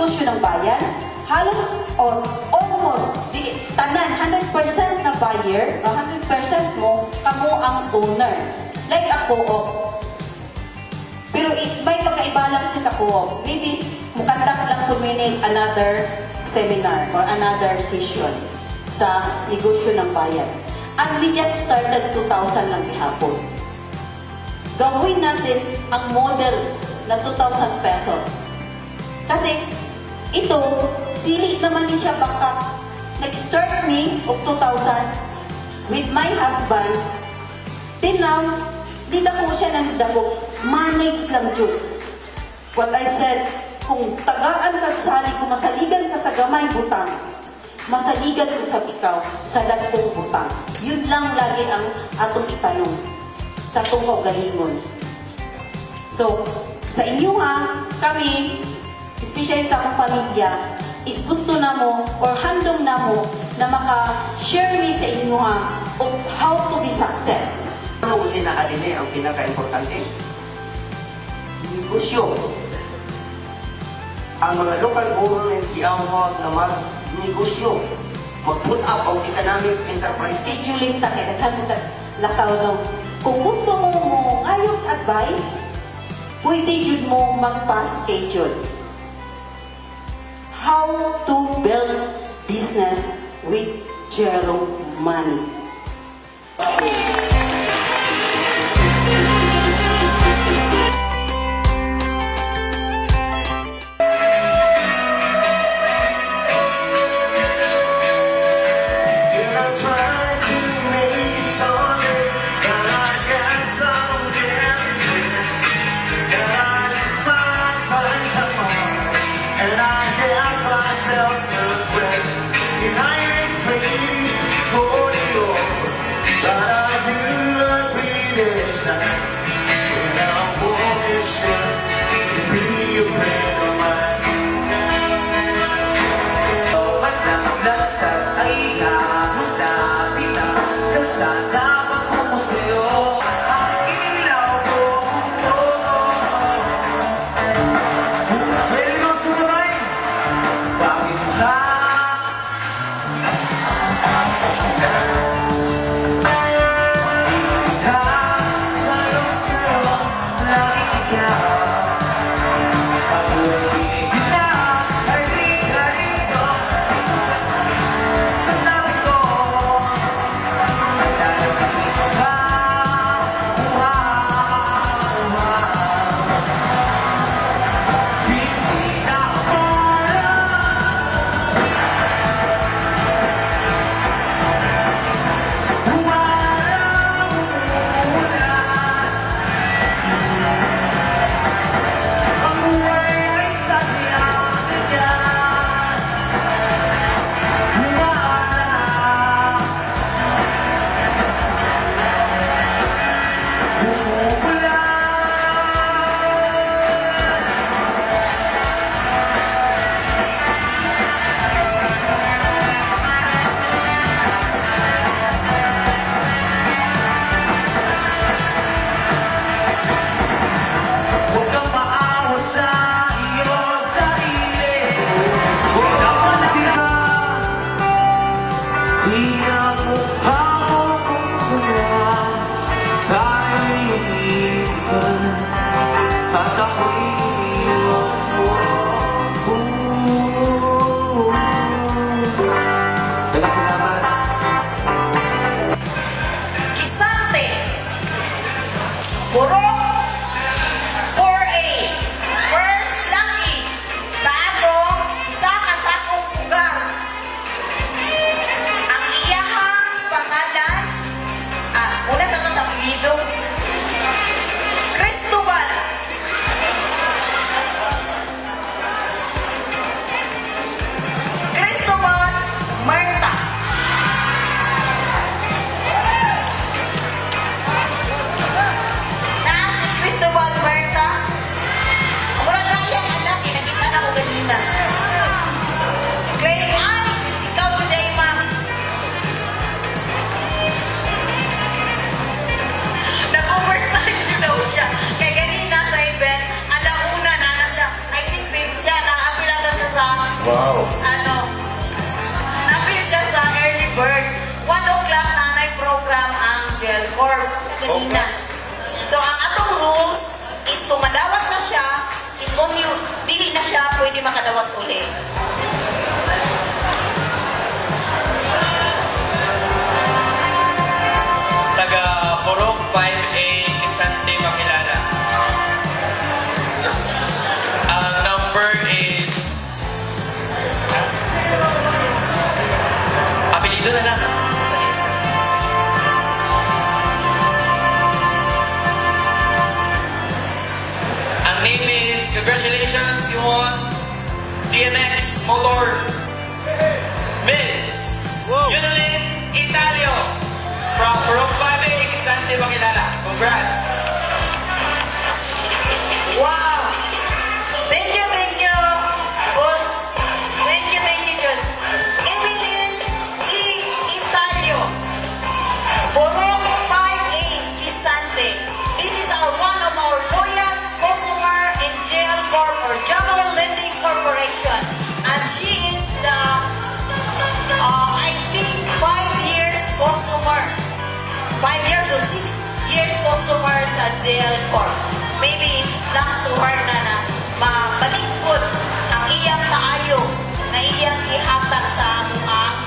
negosyo ng bayan, halos or almost, tanan, 100% na buyer, 100% mo, kamo ang owner. Like a co-op. Pero may pagkaiba lang siya sa co-op. Maybe, mukandak lang kuminig another seminar or another session sa negosyo ng bayan. And we just started 2,000 lang ihapon. Gawin natin ang model na 2,000 pesos. Kasi ito, dili naman ni siya baka nag-start me of 2,000 with my husband. Till now, di na ko siya nandabog. Manage lang dyan. What I said, kung tagaan kagsali, kung masaligan ka sa gamay butang, masaligan ko sa ikaw sa dagkong butang. Yun lang lagi ang atong itanong sa atong kaugalingon. So, sa inyo kami, especially sa akong pamilya, is gusto na mo or handong na mo na maka-share me sa inyo of how to be success. Ano kasi nakadini ang pinaka-importante? Negosyo. Ang mga local government iawag na mag-negosyo. Mag-put up ang economic enterprise. Scheduling ta kay naghanap lakaw no. Kung gusto mo ngayong advice, pwede yun mo magpa-schedule. How to build business with zero money. And I ain't 20, 40 old, but I do pwede makadawat uli. Taga Purok 5A, Kisante, Makilala. Ang number is... Apelido na lang. Ang name is, congratulations, you won DMX Motor. Miss Yunalyn Italio from Purok 5A, Kisante, Makilala. Congrats! Wow! Thank you, boss. Thank you, John. Emilyn E. Italio. Purok 5A, Kisante. This is one of our loyal customer in JL Corp or General Lending Corporation. And she is the, I think, 5 years customer. 5 years or 6 years customer sa JL Corp. Maybe it's luck to her na mabalikod ang iyang kaayo na iyang ihatag sa among